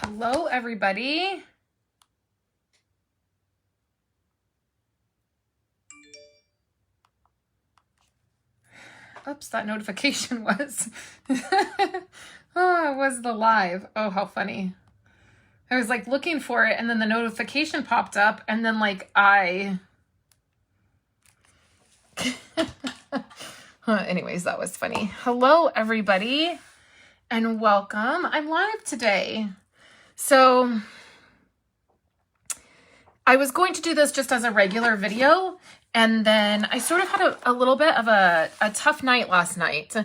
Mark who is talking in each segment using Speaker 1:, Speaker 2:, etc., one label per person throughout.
Speaker 1: Hello, everybody. Oops, that notification was. Oh, it was the live. Oh, how funny. I was like looking for it and then the notification popped up and then like anyways, that was funny. Hello, everybody, and welcome. I'm live today. So I was going to do this just as a regular video, and then I sort of had a little bit of a tough night last night.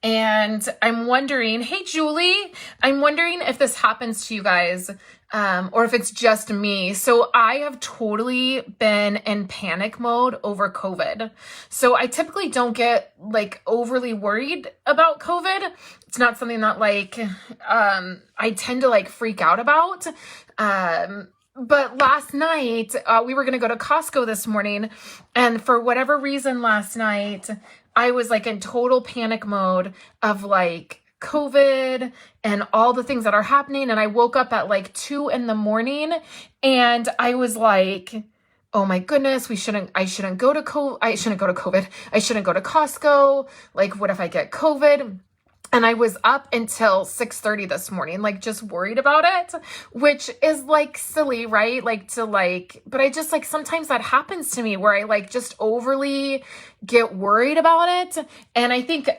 Speaker 1: And I'm wondering, hey, Julie, I'm wondering if this happens to you guys, or if it's just me. So I have totally been in panic mode over COVID. So I typically don't get like overly worried about COVID. It's not something that like, I tend to like freak out about. But last night, we were going to go to Costco this morning, and for whatever reason last night, I was like in total panic mode of like COVID and all the things that are happening. And I woke up at like 2 a.m. and I was like, oh my goodness, I shouldn't go to COVID. I shouldn't go to Costco. Like, what if I get COVID? And I was up until 6:30 this morning, like just worried about it, which is like silly, right? But I just like, sometimes that happens to me where I like just overly get worried about it. And I think,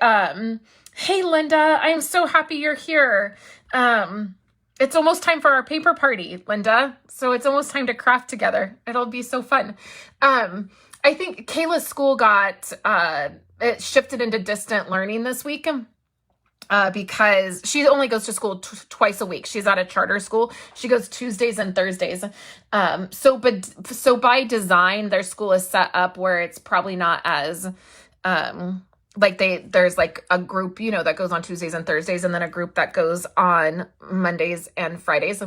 Speaker 1: hey, Linda, I'm so happy you're here. It's almost time for our paper party, Linda. So it's almost time to craft together. It'll be so fun. I think Kayla's school it shifted into distant learning this week. Because she only goes to school twice a week. She's at a charter school. She goes Tuesdays and Thursdays. So by design, their school is set up where it's probably not as, there's like a group, that goes on Tuesdays and Thursdays, and then a group that goes on Mondays and Fridays.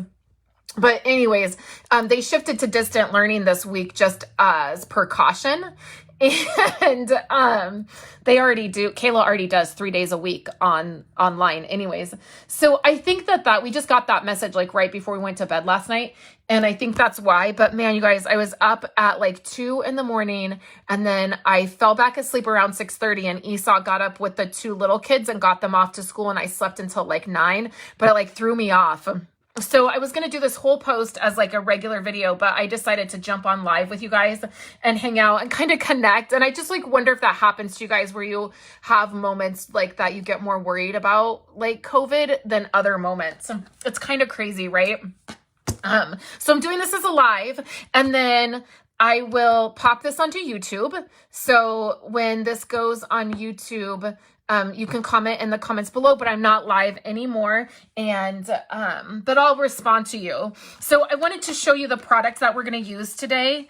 Speaker 1: But anyways, they shifted to distant learning this week just as precaution. And Kayla already does 3 days a week online anyways. So I think that we just got that message like right before we went to bed last night. And I think that's why. But man, you guys, I was up at like 2 a.m. and then I fell back asleep around 6:30, and Esau got up with the 2 little kids and got them off to school, and I slept until like 9, but it like threw me off. So I was going to do this whole post as like a regular video, but I decided to jump on live with you guys and hang out and kind of connect. And I just like wonder if that happens to you guys, where you have moments like that you get more worried about like COVID than other moments. It's kind of crazy, right? So I'm doing this as a live, and then I will pop this onto YouTube. So when this goes on YouTube, you can comment in the comments below, but I'm not live anymore. And, but I'll respond to you. So I wanted to show you the products that we're going to use today,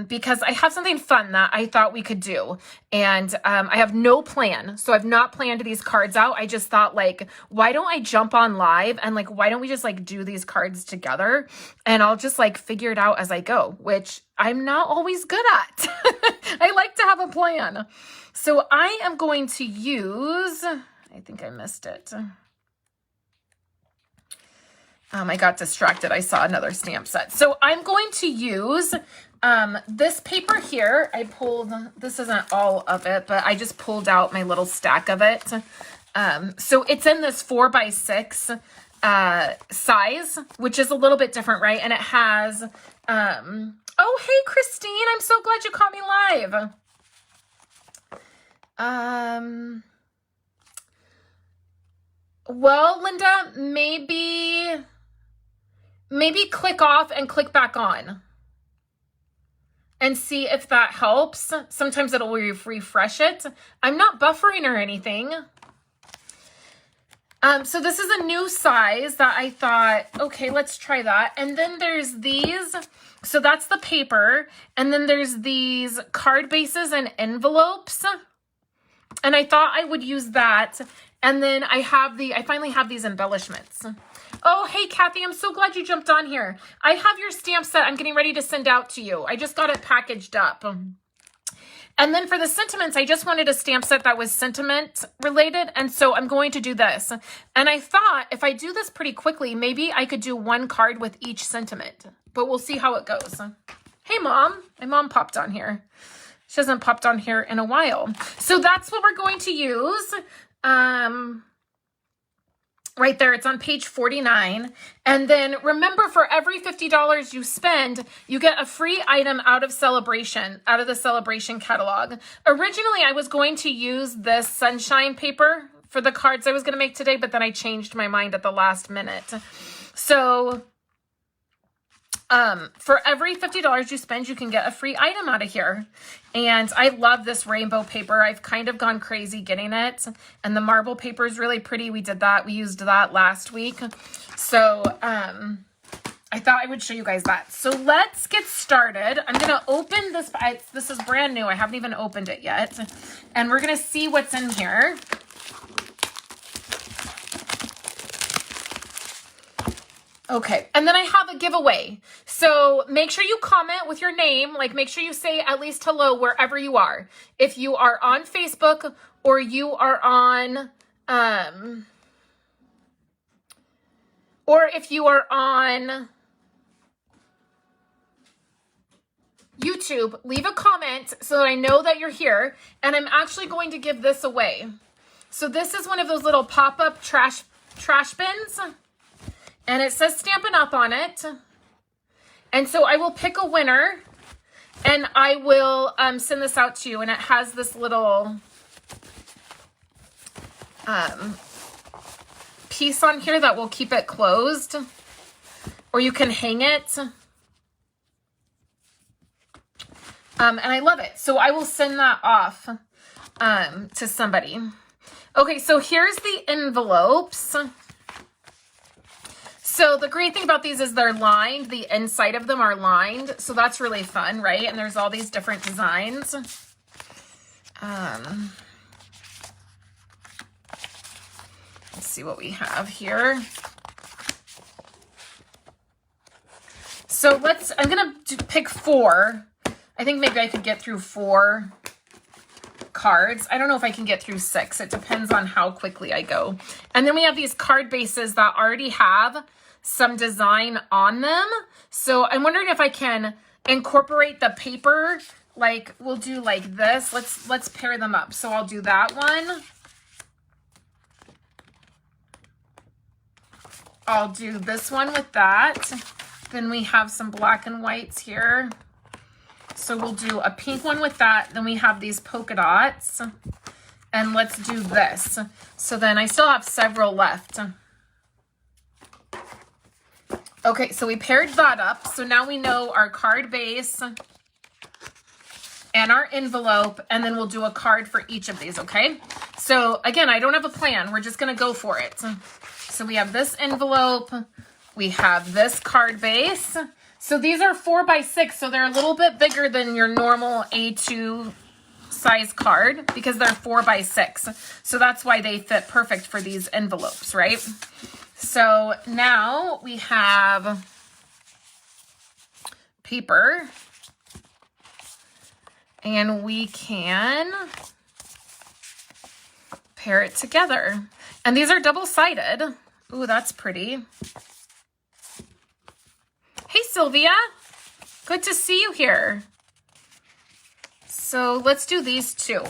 Speaker 1: because I have something fun that I thought we could do. And, I have no plan. So I've not planned these cards out. I just thought like, why don't I jump on live and like, why don't we just like do these cards together, and I'll just like figure it out as I go, which I'm not always good at. I like to have a plan. So I am going to use, I think I missed it. I got distracted. I saw another stamp set. So I'm going to use this paper here. This isn't all of it, but I just pulled out my little stack of it. So it's in this 4x6 size, which is a little bit different, right? And it has, oh, hey, Christine, I'm so glad you caught me live. Well, Linda, maybe click off and click back on and see if that helps. Sometimes it'll refresh it. I'm not buffering or anything. So this is a new size that I thought, okay, let's try that. And then there's these. So that's the paper. And then there's these card bases and envelopes. And I thought I would use that. And then I finally have these embellishments. Oh, hey, Kathy, I'm so glad you jumped on here. I have your stamp set I'm getting ready to send out to you. I just got it packaged up. And then for the sentiments, I just wanted a stamp set that was sentiment related. And so I'm going to do this. And I thought if I do this pretty quickly, maybe I could do one card with each sentiment, but we'll see how it goes. Hey, Mom. My mom popped on here. She hasn't popped on here in a while. So that's what we're going to use. Right there, it's on page 49. And then remember, for every $50 you spend, you get a free item out of the Celebration catalog. Originally, I was going to use this sunshine paper for the cards I was going to make today, but then I changed my mind at the last minute. So for every $50 you spend, you can get a free item out of here. And I love this rainbow paper. I've kind of gone crazy getting it. And the marble paper is really pretty. We used that last week. So I thought I would show you guys that. So let's get started. I'm going to open this. This is brand new. I haven't even opened it yet. And we're going to see what's in here. Okay, and then I have a giveaway. So make sure you comment with your name, like make sure you say at least hello wherever you are. If you are on Facebook or you are on, YouTube, leave a comment so that I know that you're here. And I'm actually going to give this away. So this is one of those little pop-up trash bins. And it says Stampin' Up on it. And so I will pick a winner and I will send this out to you. And it has this little piece on here that will keep it closed. Or you can hang it. And I love it. So I will send that off to somebody. Okay, so here's the envelopes. So the great thing about these is they're lined. The inside of them are lined. So that's really fun, right? And there's all these different designs. Let's see what we have here. So I'm going to pick 4. I think maybe I could get through 4 cards. I don't know if I can get through 6. It depends on how quickly I go. And then we have these card bases that already have some design on them. So I'm wondering if I can incorporate the paper, like we'll do like this. Let's pair them up. So I'll do that one. I'll do this one with that. Then we have some black and whites here. So we'll do a pink one with that. Then we have these polka dots. And let's do this. So then I still have several left. Okay, so we paired that up. So now we know our card base and our envelope, and then we'll do a card for each of these, okay? So again, I don't have a plan. We're just gonna go for it. So we have this envelope, we have this card base. So these are 4x6, so they're a little bit bigger than your normal A2 size card because they're 4x6. So that's why they fit perfect for these envelopes, right? So now we have paper and we can pair it together. And these are double-sided. Ooh, that's pretty. Hey, Sylvia. Good to see you here. So let's do these two.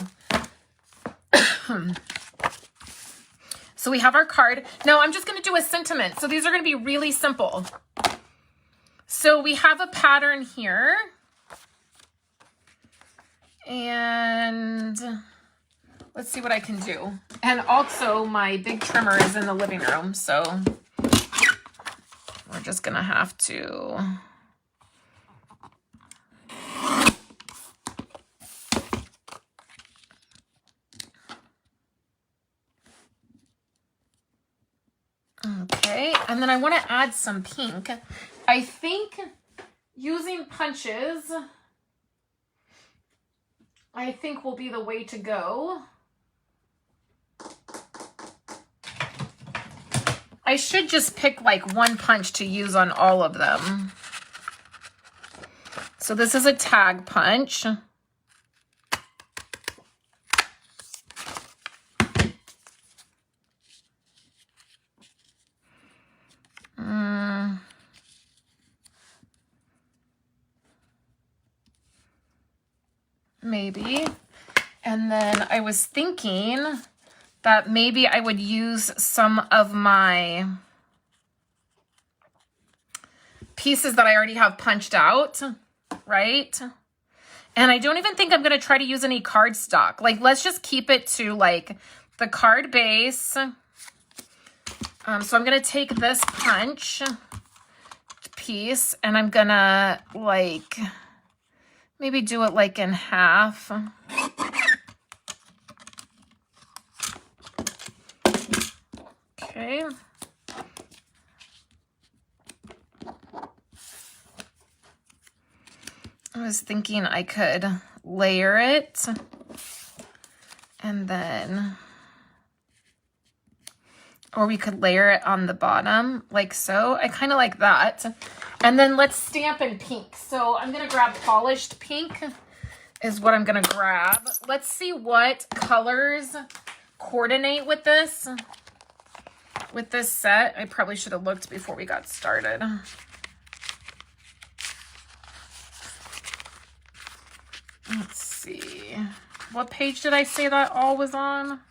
Speaker 1: So we have our card. Now I'm just going to do a sentiment. So these are going to be really simple. So we have a pattern here. And let's see what I can do. And also my big trimmer is in the living room. So we're just going to have to... Okay, and then I want to add some pink. I think using punches, I think will be the way to go. I should just pick like one punch to use on all of them. So this is a tag punch. maybe. And then I was thinking that maybe I would use some of my pieces that I already have punched out, right? And I don't even think I'm going to try to use any cardstock. Like, let's just keep it to, like, the card base. So I'm going to take this punch piece and I'm going to, like, maybe do it, like, in half. Okay. I was thinking I could layer it and then, or we could layer it on the bottom like so. I kind of like that. And then let's stamp in pink. So I'm going to grab polished pink is what I'm going to grab. Let's see what colors coordinate with this set. I probably should have looked before we got started. Let's see. What page did I say that all was on?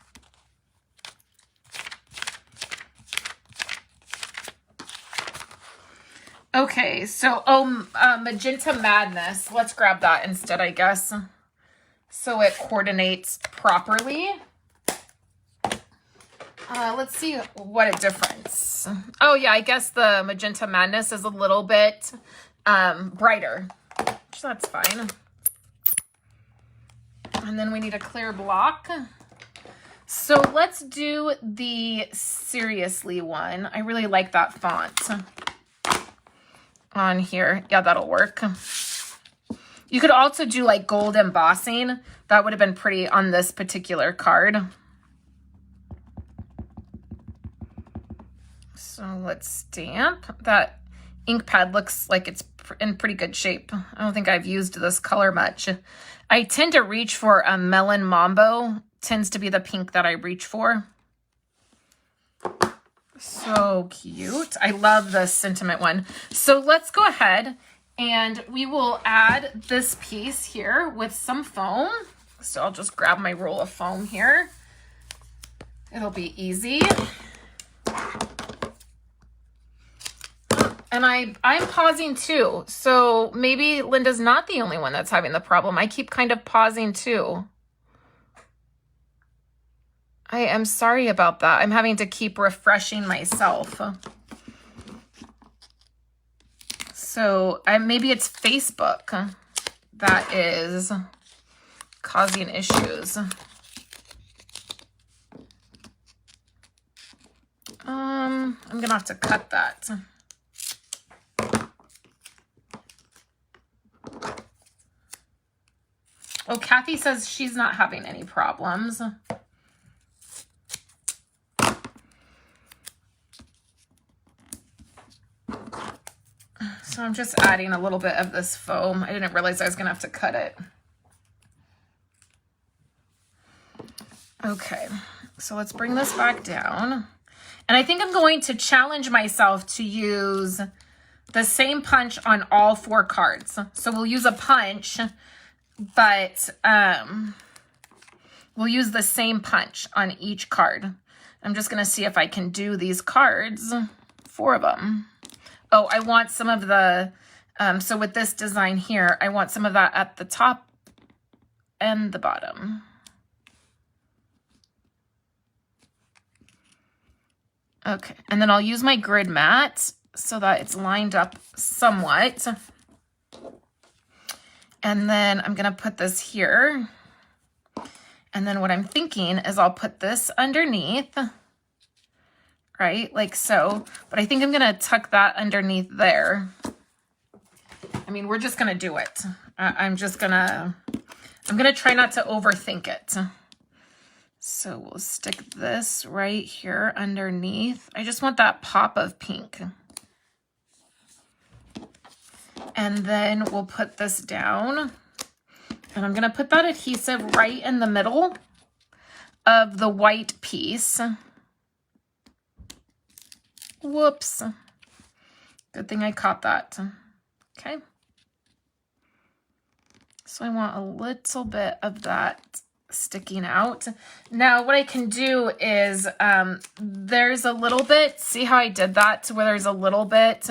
Speaker 1: Okay, so, Magenta Madness. Let's grab that instead, I guess. So it coordinates properly. Let's see what a difference. Oh, yeah, I guess the Magenta Madness is a little bit brighter. So that's fine. And then we need a clear block. So let's do the Seriously one. I really like that font on here. Yeah, that'll work. You could also do like gold embossing. That would have been pretty on this particular card. So let's stamp. That ink pad looks like it's in pretty good shape. I don't think I've used this color much. I tend to reach for a Melon Mambo. Tends to be the pink that I reach for. So cute. I love the sentiment one. So let's go ahead and we will add this piece here with some foam. So I'll just grab my roll of foam here. It'll be easy. And I'm pausing too. So maybe Linda's not the only one that's having the problem. I keep kind of pausing too. I am sorry about that. I'm having to keep refreshing myself. So maybe it's Facebook that is causing issues. I'm gonna have to cut that. Oh, Kathy says she's not having any problems. So I'm just adding a little bit of this foam. I didn't realize I was going to have to cut it. Okay, so let's bring this back down. And I think I'm going to challenge myself to use the same punch on all 4 cards. So we'll use a punch, but we'll use the same punch on each card. I'm just going to see if I can do these cards, 4 of them. Oh, I want some of the, so with this design here, I want some of that at the top and the bottom. Okay, and then I'll use my grid mat so that it's lined up somewhat. And then I'm gonna put this here. And then what I'm thinking is I'll put this underneath, right? Like so, but I think I'm gonna tuck that underneath there. I mean, we're just gonna do it. I'm gonna try not to overthink it. So we'll stick this right here underneath. I just want that pop of pink. And then we'll put this down. And I'm gonna put that adhesive right in the middle of the white piece. Whoops. Good thing I caught that. Okay. So I want a little bit of that sticking out. Now what I can do is, there's a little bit, see how I did that to where there's a little bit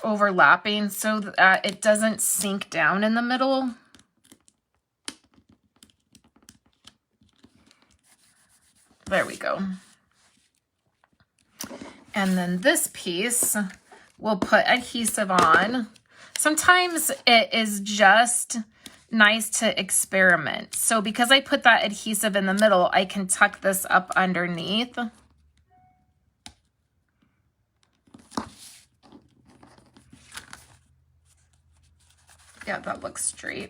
Speaker 1: overlapping so that it doesn't sink down in the middle. There we go. And then this piece we'll put adhesive on. Sometimes it is just nice to experiment. So because I put that adhesive in the middle, I can tuck this up underneath. Yeah, that looks straight.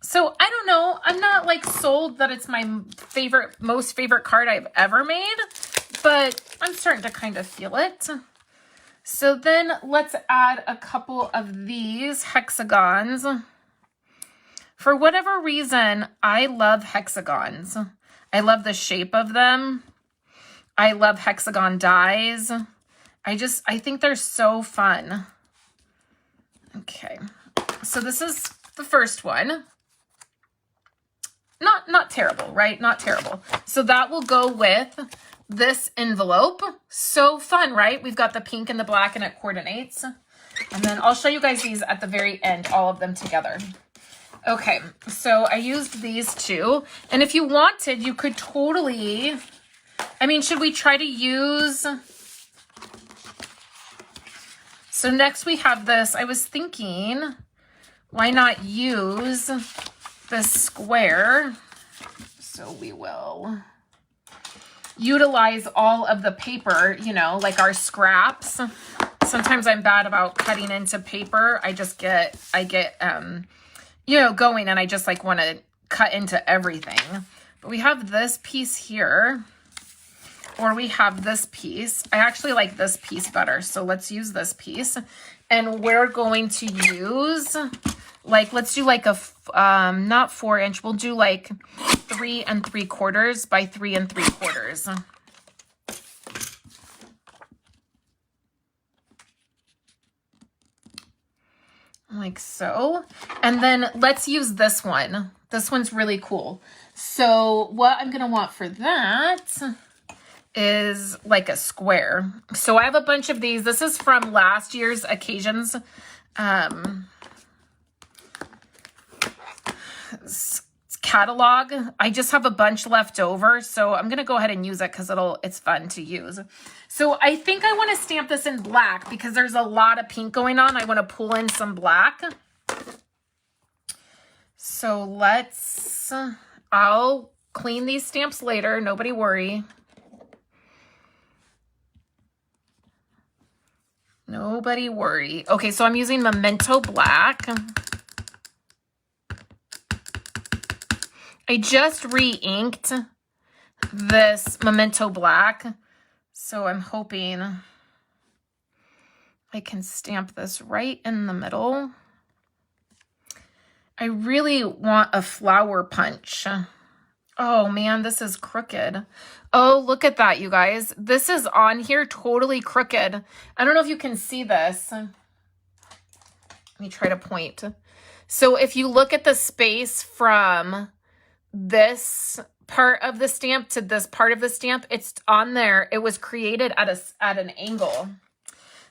Speaker 1: So I don't know. I'm not like sold that it's my favorite, most favorite card I've ever made, but I'm starting to kind of feel it. So then let's add a couple of these hexagons. For whatever reason, I love hexagons. I love the shape of them. I love hexagon dies. I think they're so fun. Okay, so this is the first one. Not terrible, right? Not terrible. So that will go with this envelope. So fun, right? We've got the pink and the black and it coordinates. And then I'll show you guys these at the very end, all of them together. Okay, so I used these two. And if you wanted, you could totally, I mean, should we try to use, so next we have this, I was thinking, why not use this square? So we will utilize all of the paper, you know, like our scraps. Sometimes I'm bad about cutting into paper. I get, you know, going and I just like want to cut into everything. But we have this piece here, or we have this piece. I actually like this piece better. So let's use this piece. And we're going to use, like, let's do like a, not 4 inch, we'll do like 3 3/4 by 3 3/4. Like so. And then let's use this one. This one's really cool. So what I'm gonna want for that is like a square. So I have a bunch of these. This is from last year's occasions. Catalog. I just have a bunch left over, so I'm gonna go ahead and use it because it's fun to use. So I think I want to stamp this in black because there's a lot of pink going on. I want to pull in some black. So I'll clean these stamps later, nobody worry. Nobody worry. Okay, so I'm using Memento Black. I just re-inked this Memento Black, so I'm hoping I can stamp this right in the middle. I really want a flower punch. Oh man, this is crooked. Oh, look at that, you guys. This is on here totally crooked. I don't know if you can see this. Let me try to point. So if you look at the space from this part of the stamp to this part of the stamp, it's on there. It was created at an angle.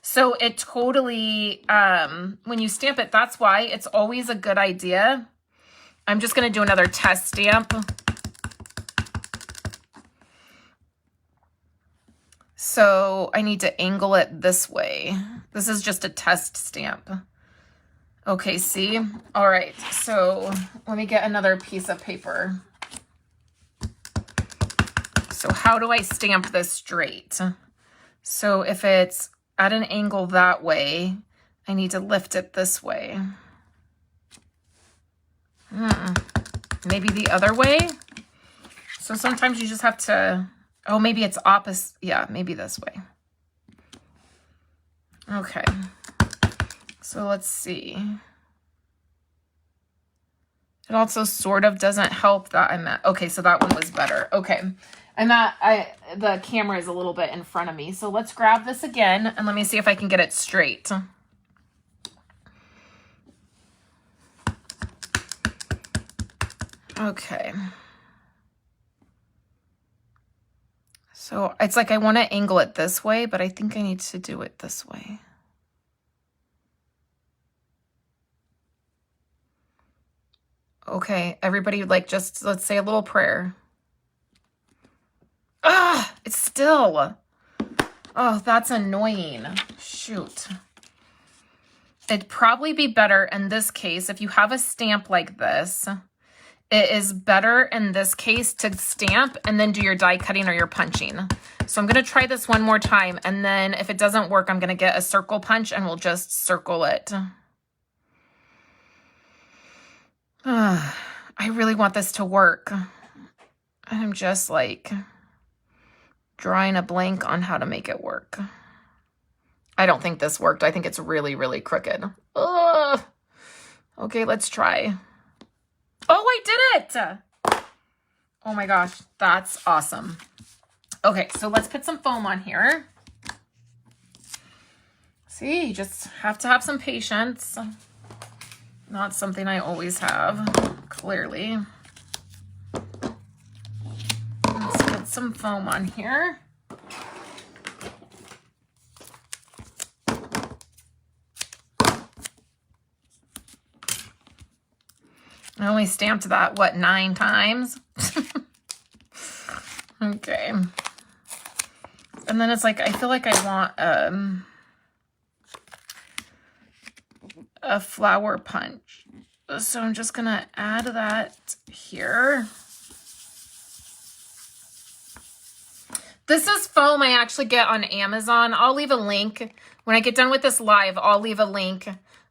Speaker 1: So it totally, when you stamp it, that's why it's always a good idea. I'm just going to do another test stamp. So I need to angle it this way. This is just a test stamp. Okay, see? All right, so let me get another piece of paper. So how do I stamp this straight? So if it's at an angle that way, I need to lift it this way. Maybe the other way? So sometimes you just have to, oh, maybe it's opposite. Yeah, maybe this way. Okay. So let's see. It also sort of doesn't help that I'm at, okay, so that one was better. Okay, the camera is a little bit in front of me. So let's grab this again and let me see if I can get it straight. Okay. So it's like I want to angle it this way, but I think I need to do it this way. Okay, everybody, like, just let's say a little prayer. Ah, it's still. Oh, that's annoying. Shoot. It'd probably be better in this case if you have a stamp like this. It is better in this case to stamp and then do your die cutting or your punching. So I'm going to try this one more time, and then if it doesn't work, I'm going to get a circle punch and we'll just circle it. I really want this to work. I'm just like drawing a blank on how to make it work. I don't think this worked. I think it's really, really crooked. Ugh. Okay, let's try. Oh, I did it! Oh my gosh, that's awesome. Okay, so let's put some foam on here. See, you just have to have some patience. Not something I always have, clearly. Let's put some foam on here. I only stamped that, what, 9 times? Okay. And then it's like, I feel like I want a flower punch. So I'm just going to add that here. This is foam I actually get on Amazon. I'll leave a link. When I get done with this live, I'll leave a link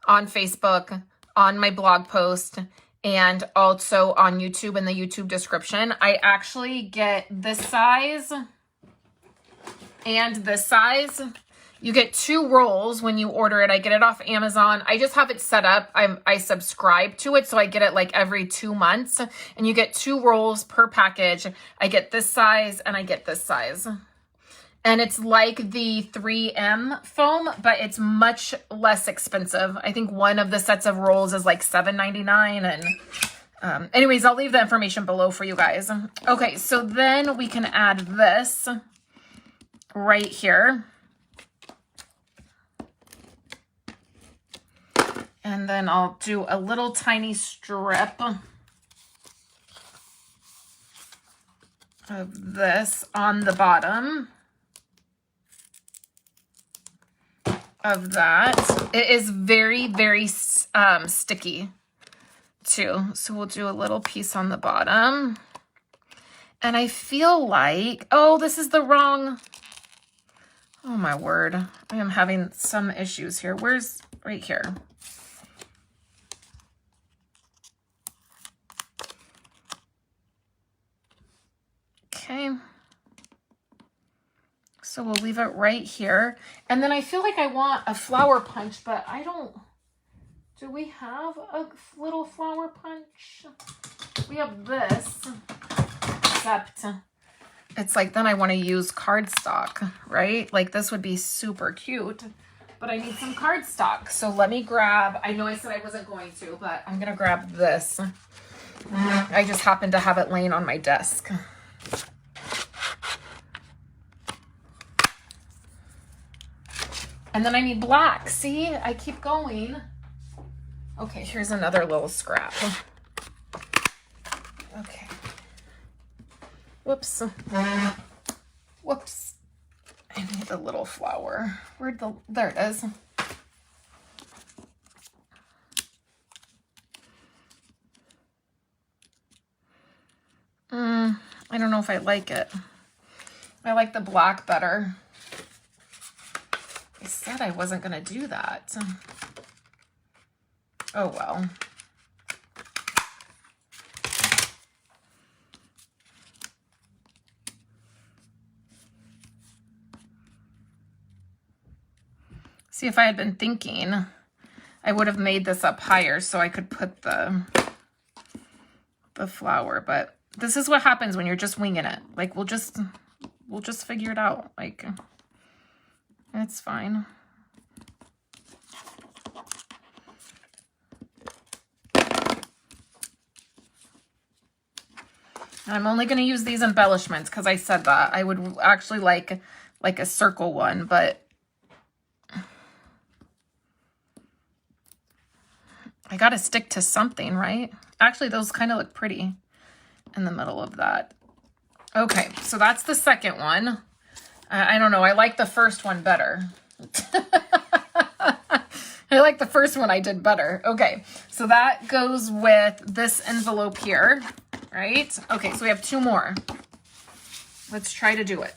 Speaker 1: on Facebook, on my blog post, and also on YouTube in the YouTube description. I actually get this size and this size. You get 2 rolls when you order it. I get it off Amazon. I just have it set up. I subscribe to it, so I get it like every 2 months. And you get 2 rolls per package. I get this size and I get this size. And it's like the 3M foam, but it's much less expensive. I think one of the sets of rolls is like $7.99. And anyways, I'll leave the information below for you guys. Okay, so then we can add this right here. And then I'll do a little tiny strip of this on the bottom of that. It is very, very sticky too. So we'll do a little piece on the bottom. And I feel like, oh, this is the wrong, oh my word. I am having some issues here. Where's, right here. Okay. So we'll leave it right here. And then I feel like I want a flower punch, but I don't, do we have a little flower punch? We have this, except it's like, then I want to use cardstock, right? Like this would be super cute, but I need some cardstock. So let me grab, I know I said I wasn't going to, but I'm going to grab this. I just happen to have it laying on my desk. And then I need black. See, I keep going. Okay, here's another little scrap. Okay. Whoops. Whoops. I need a little flower. Where'd the, there it is. I don't know if I like it. I like the black better. I said I wasn't going to do that. Oh, well. See, if I had been thinking, I would have made this up higher so I could put the flower, but this is what happens when you're just winging it. Like, we'll just figure it out. Like, it's fine. I'm only going to use these embellishments because I said that. I would actually like a circle one, but I got to stick to something, right? Actually, those kind of look pretty in the middle of that. Okay, so that's the second one. I don't know. I like the first one better. I like the first one I did better. Okay, so that goes with this envelope here, right? Okay, so we have 2 more. Let's try to do it.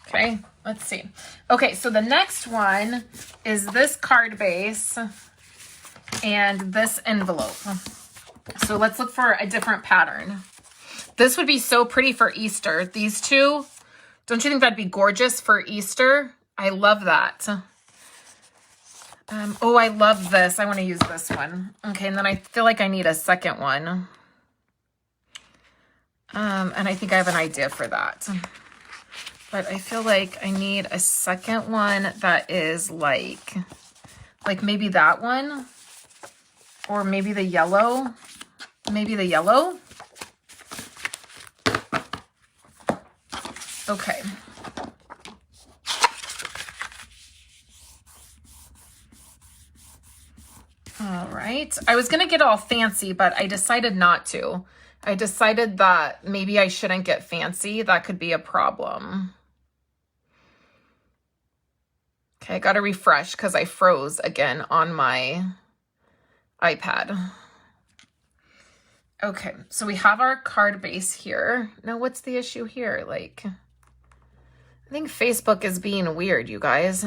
Speaker 1: Okay, let's see. Okay, so the next one is this card base and this envelope. So let's look for a different pattern. This would be so pretty for Easter. These two, don't you think that'd be gorgeous for Easter? I love that. Oh, I love this. I want to use this one. Okay, and then I feel like I need a second one. And I think I have an idea for that. But I feel like I need a second one that is like maybe that one. Or maybe the yellow. Maybe the yellow. Okay. All right. I was going to get all fancy, but I decided not to. I decided that maybe I shouldn't get fancy. That could be a problem. Okay, I got to refresh because I froze again on my iPad. Okay, so we have our card base here. Now, what's the issue here? Like, I think Facebook is being weird, you guys.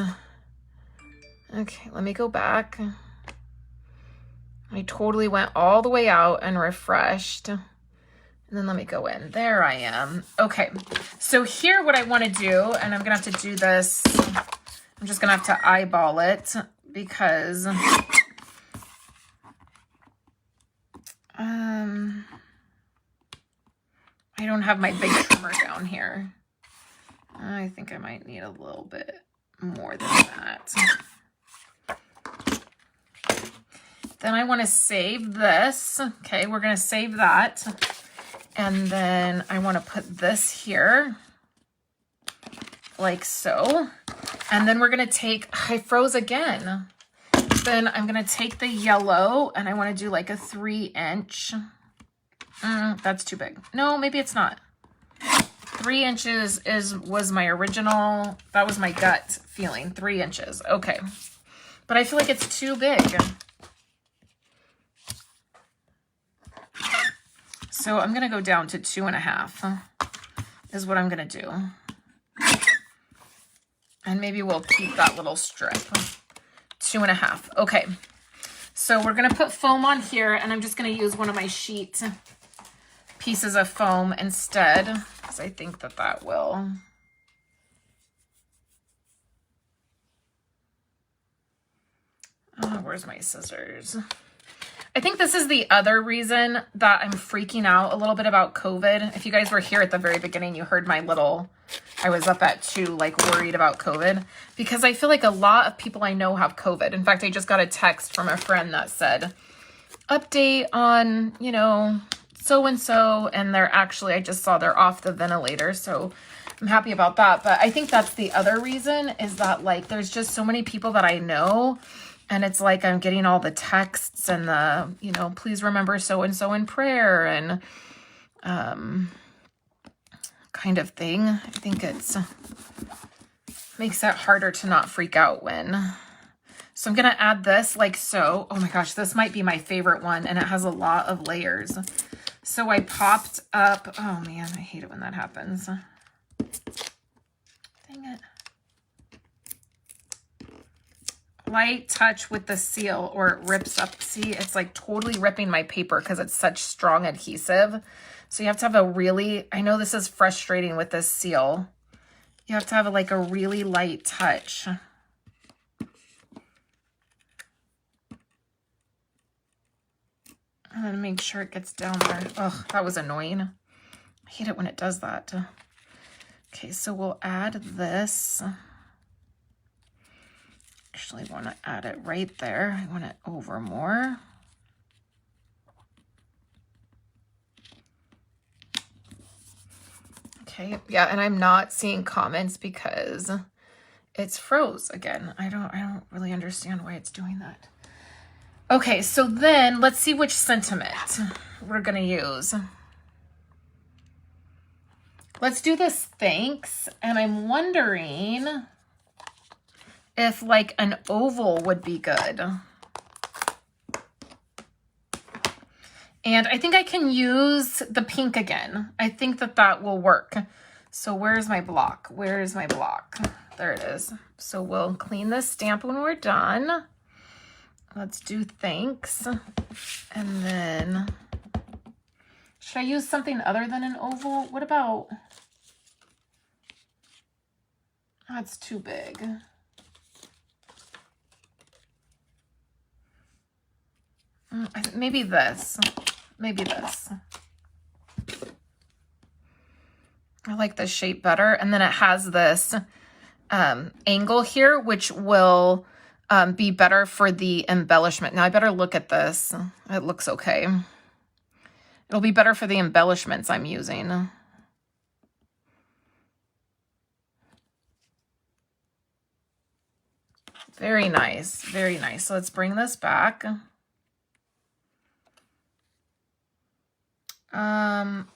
Speaker 1: Okay, let me go back. I totally went all the way out and refreshed. And then let me go in. There I am. Okay, so here what I want to do, and I'm going to have to do this. I'm just going to have to eyeball it because I don't have my big trimmer down here. I think I might need a little bit more than that. Then I want to save this. Okay, we're going to save that. And then I want to put this here like so. And then we're going to take, I froze again. Then I'm going to take the yellow and I want to do like a 3-inch. That's too big. No, maybe it's not. 3 inches was my original, that was my gut feeling, 3 inches. Okay. But I feel like it's too big. So I'm going to go down to 2.5 is what I'm going to do. And maybe we'll keep that little strip. 2.5. Okay. So we're going to put foam on here, and I'm just going to use one of my sheet pieces of foam instead, because I think that that will. Where's my scissors? I think this is the other reason that I'm freaking out a little bit about COVID. If you guys were here at the very beginning, you heard my little, I was up at 2, like worried about COVID, because I feel like a lot of people I know have COVID. In fact, I just got a text from a friend that said, update on, you know, so-and-so, and they're actually, I just saw they're off the ventilator, so I'm happy about that. But I think that's the other reason, is that like there's just so many people that I know, and it's like I'm getting all the texts and the, you know, please remember so-and-so in prayer and kind of thing. I think it's makes it harder to not freak out when. So I'm going to add this like so. Oh my gosh, this might be my favorite one, and it has a lot of layers. So I popped up, oh man, I hate it when that happens. Dang it. Light touch with the seal or it rips up. See, it's like totally ripping my paper because it's such strong adhesive. So you have to have a really, I know this is frustrating with this seal. You have to have like a really light touch. And then make sure it gets down there. Oh, that was annoying. I hate it when it does that. Okay, so we'll add this. Actually, I want to add it right there. I want it over more. Okay, yeah, and I'm not seeing comments because it's froze again. I don't really understand why it's doing that. Okay, so then let's see which sentiment we're gonna use. Let's do this thanks, and I'm wondering if like an oval would be good. And I think I can use the pink again. I think that that will work. So where's my block? Where is my block? There it is. So we'll clean this stamp when we're done. Let's do thanks. And then, should I use something other than an oval? What about, that's too big. Maybe this. Maybe this. I like this shape better. And then it has this angle here, which will be better for the embellishment. Now I better look at this. It looks okay. It'll be better for the embellishments I'm using. Very nice, very nice. So let's bring this back.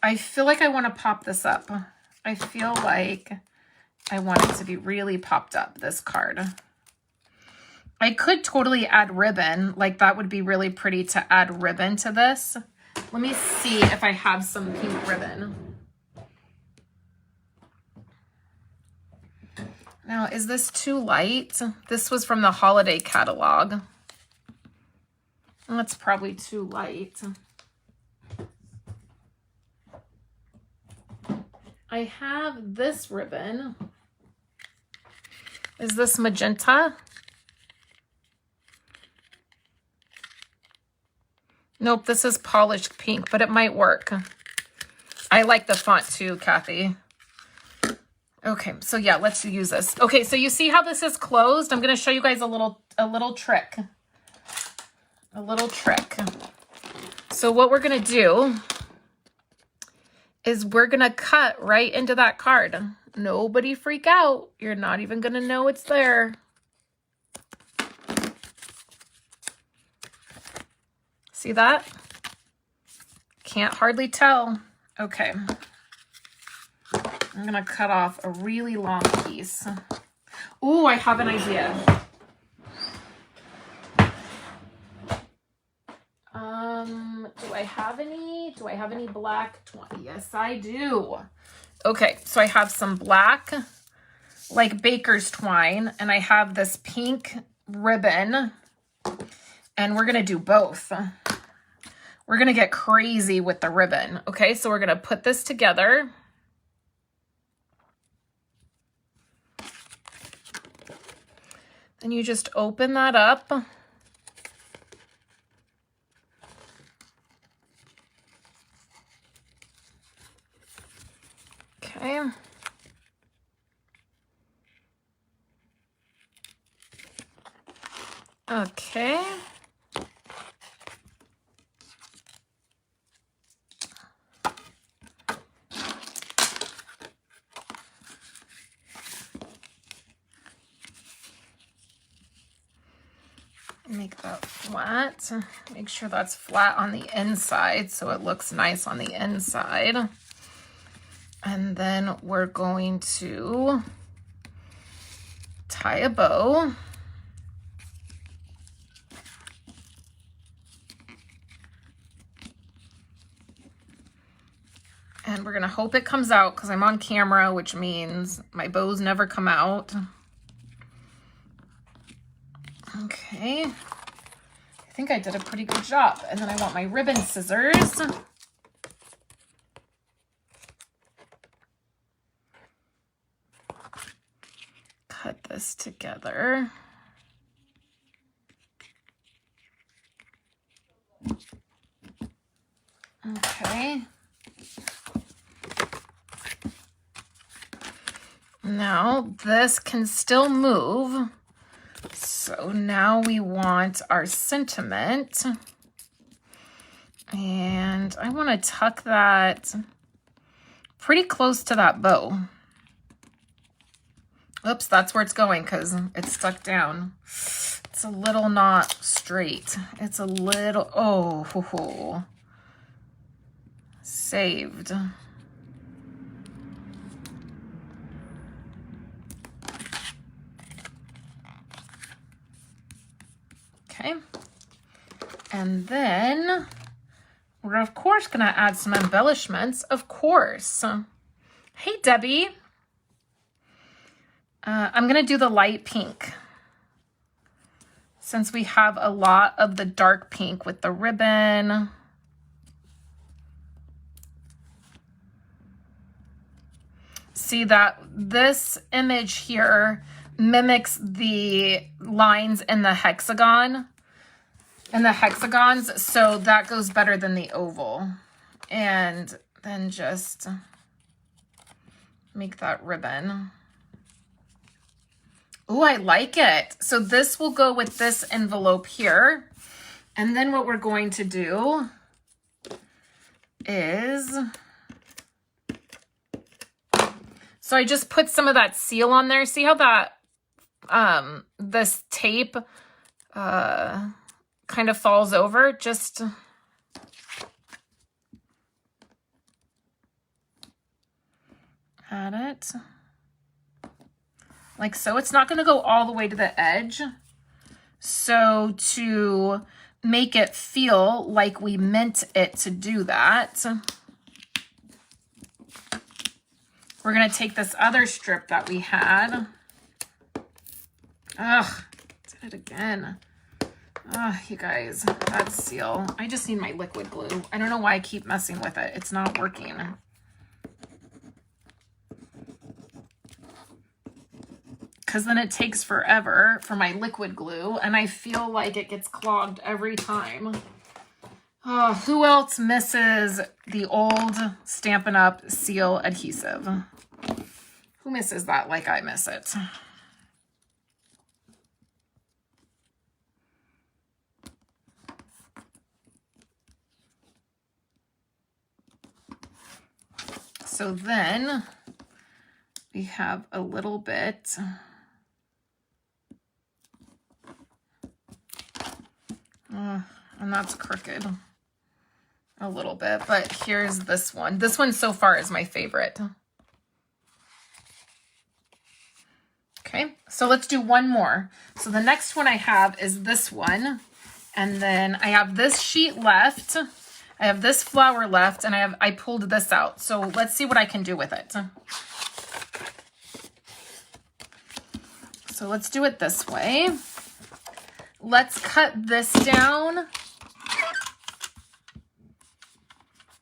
Speaker 1: I feel like I want to pop this up. I feel like I want it to be really popped up, this card. I could totally add ribbon. Like that would be really pretty to add ribbon to this. Let me see if I have some pink ribbon. Now, is this too light? This was from the holiday catalog. That's probably too light. I have this ribbon. Is this magenta? Nope, this is polished pink, but it might work. I like the font too, Kathy. Okay, so yeah, let's use this. Okay, so you see how this is closed? I'm gonna show you guys a little trick. A little trick. So what we're gonna do is we're gonna cut right into that card. Nobody freak out. You're not even gonna know it's there. See that? Can't hardly tell. Okay. I'm gonna cut off a really long piece. Ooh, I have an idea. Do I have any black twine? Yes, I do. Okay, so I have some black, like baker's twine, and I have this pink ribbon, and we're gonna do both. We're gonna get crazy with the ribbon. Okay, so we're gonna put this together. Then you just open that up. Okay. Okay. Make that flat. Make sure that's flat on the inside so it looks nice on the inside. And then we're going to tie a bow. And we're going to hope it comes out because I'm on camera, which means my bows never come out. Okay. I think I did a pretty good job. And then I want my ribbon scissors. Cut this together. Okay. Now this can still move. So now we want our sentiment. And I want to tuck that pretty close to that bow. Oops, that's where it's going because it's stuck down. It's a little not straight. It's a little, oh, ho, ho. Saved. Okay. And then we're of course gonna add some embellishments, of course. Hey, Debbie. I'm gonna do the light pink since we have a lot of the dark pink with the ribbon. See that this image here mimics the lines in the hexagon and the hexagons, so that goes better than the oval. And then just make that ribbon. Oh, I like it. So this will go with this envelope here. And then what we're going to do is, so I just put some of that seal on there. See how that, this tape kind of falls over? Just add it. Like so. It's not going to go all the way to the edge. So to make it feel like we meant it to do that, we're going to take this other strip that we had. Ugh, did it again. Ugh, you guys, that seal. I just need my liquid glue. I don't know why I keep messing with it. It's not working. Because then it takes forever for my liquid glue, and I feel like it gets clogged every time. Oh, who else misses the old Stampin' Up! Seal adhesive? Who misses that like I miss it? So then we have a little bit. And that's crooked a little bit, but here's this one. This one so far is my favorite. Okay, so let's do one more. So the next one I have is this one, and then I have this sheet left. I have this flower left, and I pulled this out. So let's see what I can do with it. So let's do it this way. Let's cut this down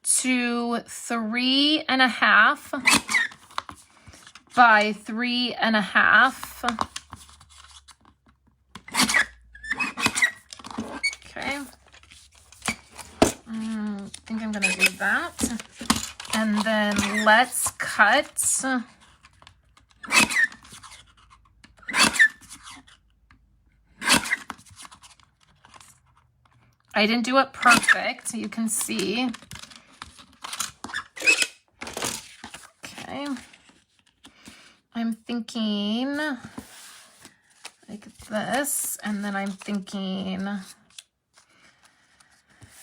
Speaker 1: to 3.5 by 3.5. Okay. I think I'm gonna do that. And then let's cut I didn't do it perfect, you can see. Okay. I'm thinking like this, and then I'm thinking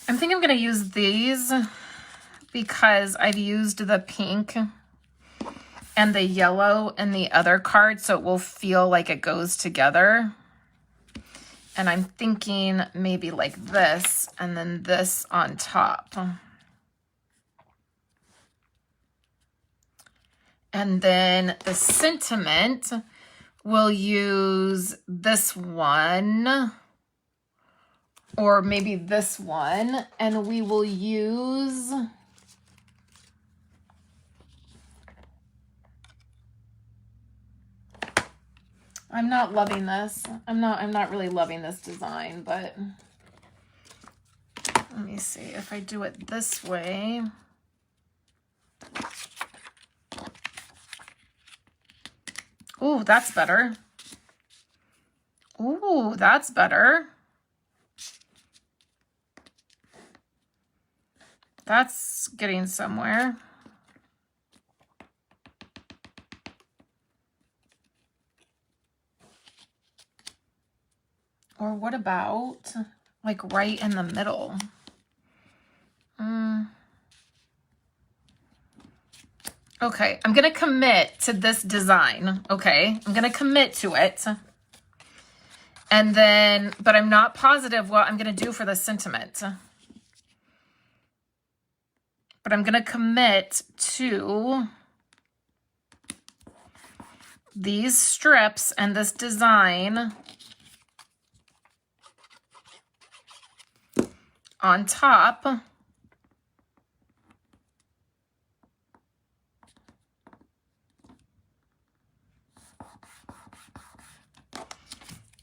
Speaker 1: I'm going to use these because I've used the pink and the yellow in the other card, so it will feel like it goes together. And I'm thinking maybe like this, and then this on top. And then the sentiment, we'll use this one, or maybe this one, and we will use I'm not loving this. I'm not really loving this design, but let me see if I do it this way. Ooh, that's better. Ooh, that's better. That's getting somewhere. Or what about like right in the middle? Okay, I'm gonna commit to this design. Okay, I'm gonna commit to it. And then, but I'm not positive what I'm gonna do for the sentiment. But I'm gonna commit to these strips and this design on top.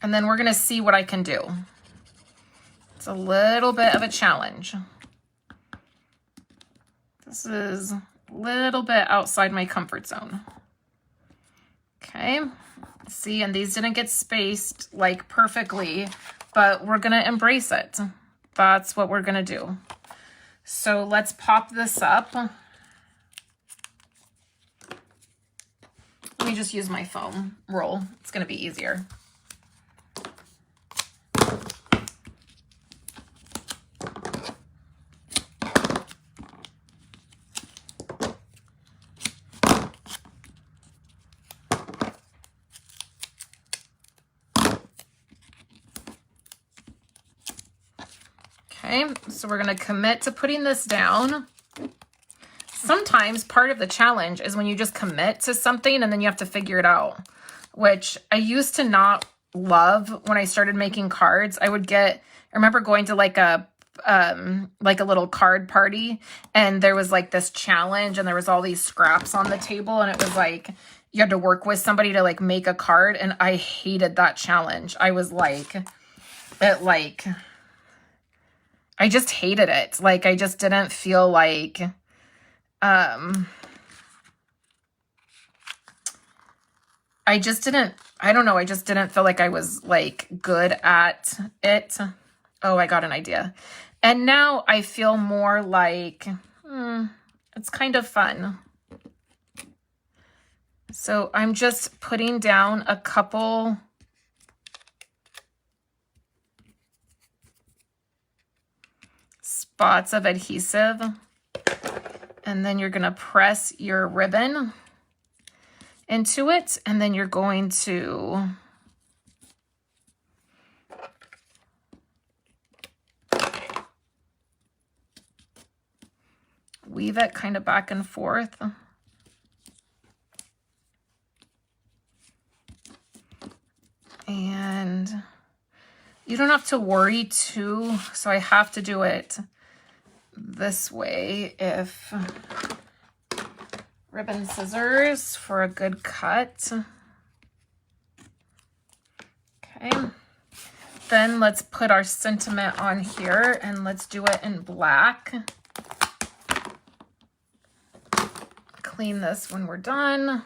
Speaker 1: And then we're going to see what I can do. It's a little bit of a challenge. This is a little bit outside my comfort zone. Okay. See, and these didn't get spaced like perfectly, but we're going to embrace it. That's what we're going to do. So let's pop this up. Let me just use my foam roll. It's going to be easier. Okay, so we're going to commit to putting this down. Sometimes part of the challenge is when you just commit to something and then you have to figure it out, which I used to not love when I started making cards. I remember going to like a little card party, and there was like this challenge and there was all these scraps on the table, and it was like you had to work with somebody to like make a card, and I hated that challenge. I was like, I just hated it. Like, I just didn't feel like, I just didn't feel like I was like good at it. Oh, I got an idea. And now I feel more like, it's kind of fun. So I'm just putting down a couple spots of adhesive, and then you're going to press your ribbon into it, and then you're going to weave it kind of back and forth. And you don't have to worry too, so I have to do it this way. If ribbon scissors for a good cut. Okay. Then let's put our sentiment on here, and let's do it in black. Clean this when we're done.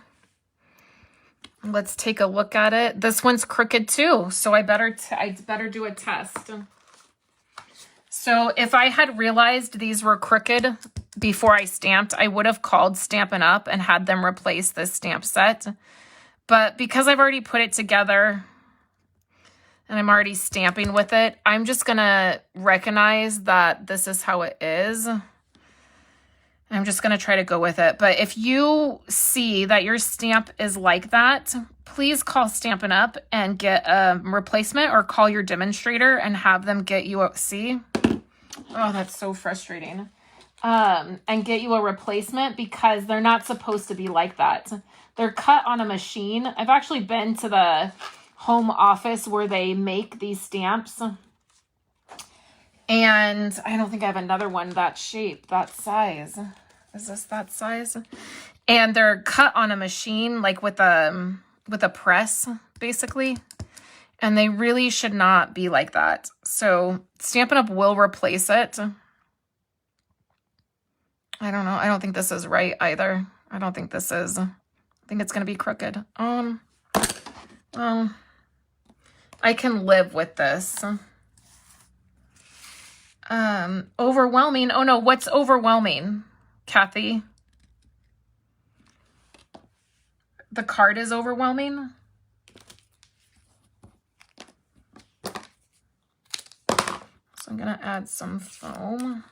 Speaker 1: Let's take a look at it. This one's crooked too, so I better do a test. So if I had realized these were crooked before I stamped, I would have called Stampin' Up and had them replace this stamp set. But because I've already put it together and I'm already stamping with it, I'm just gonna recognize that this is how it is. I'm just going to try to go with it. But if you see that your stamp is like that, please call Stampin' Up and get a replacement, or call your demonstrator and have them get you a, see? Oh, that's so frustrating. And get you a replacement, because they're not supposed to be like that. They're cut on a machine. I've actually been to the home office where they make these stamps. And I don't think I have another one that shape, that size. Is this that size? And they're cut on a machine, like with a press, basically. And they really should not be like that. So Stampin' Up will replace it. I don't know. I don't think this is right either. I don't think this is. I think it's going to be crooked. Well, I can live with this. Overwhelming. Oh no, what's overwhelming, Kathy? The card is overwhelming. gonna add some foam.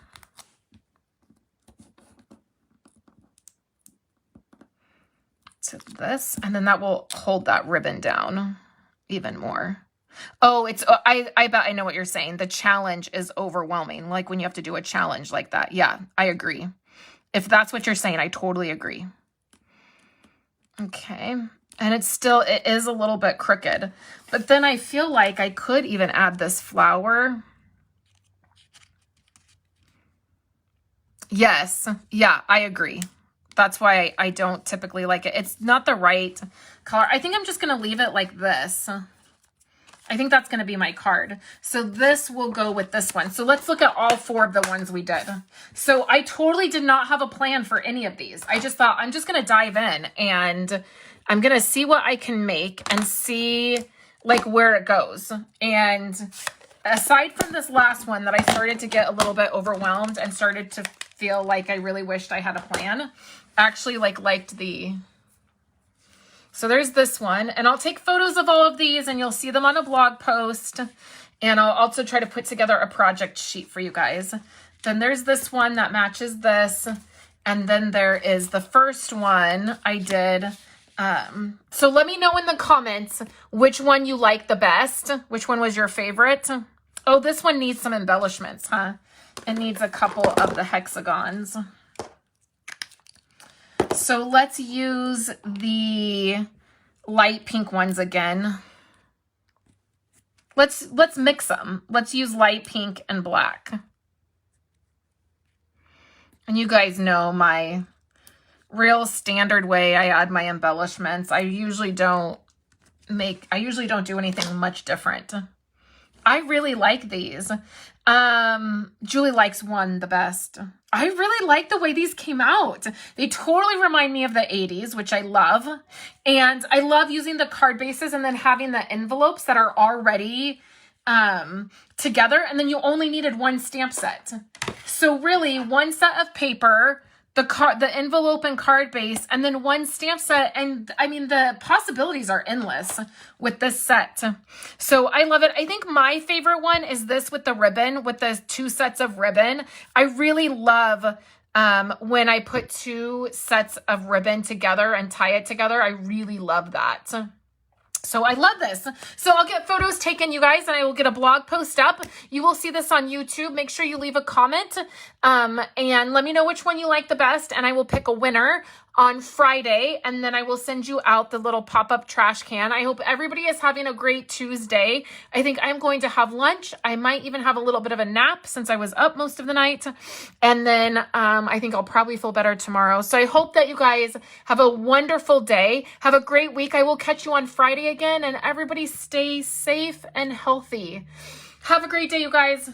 Speaker 1: To this, and then that will hold that ribbon down even more. Oh, it's, I bet I know what you're saying. The challenge is overwhelming. Like when you have to do a challenge like that. Yeah, I agree. If that's what you're saying, I totally agree. Okay. And it is a little bit crooked, but then I feel like I could even add this flower. Yes. Yeah, I agree. That's why I don't typically like it. It's not the right color. I think I'm just going to leave it like this. I think that's going to be my card. So this will go with this one. So let's look at all 4 of the ones we did. So I totally did not have a plan for any of these. I just thought I'm just going to dive in and I'm going to see what I can make and see like where it goes. And aside from this last one that I started to get a little bit overwhelmed and started to feel like I really wished I had a plan, actually liked the, so there's this one, and I'll take photos of all of these and you'll see them on a blog post, and I'll also try to put together a project sheet for you guys. Then there's this one that matches this, and then there is the first one I did. So let me know in the comments which one you like the best, which one was your favorite. Oh, this one needs some embellishments, huh? It needs a couple of the hexagons. So let's use the light pink ones again. Let's mix them. Let's use light pink and black. And you guys know my real standard way I add my embellishments. I usually don't do anything much different. I really like these. Julie likes one the best. I really like the way these came out. They totally remind me of the 80s, which I love. And I love using the card bases and then having the envelopes that are already together. And then you only needed 1 stamp set. So really 1 set of paper, the envelope and card base, and then 1 stamp set. And I mean, the possibilities are endless with this set. So I love it. I think my favorite one is this with the ribbon, with the 2 sets of ribbon. I really love when I put 2 sets of ribbon together and tie it together. I really love that. So I love this. So I'll get photos taken, you guys, and I will get a blog post up. You will see this on YouTube. Make sure you leave a comment and let me know which one you like the best, and I will pick a winner on Friday, and then I will send you out the little pop-up trash can. I hope everybody is having a great Tuesday. I think I'm going to have lunch. I might even have a little bit of a nap since I was up most of the night. And then I think I'll probably feel better tomorrow. So I hope that you guys have a wonderful day. Have a great week. I will catch you on Friday again, and everybody stay safe and healthy. Have a great day, you guys.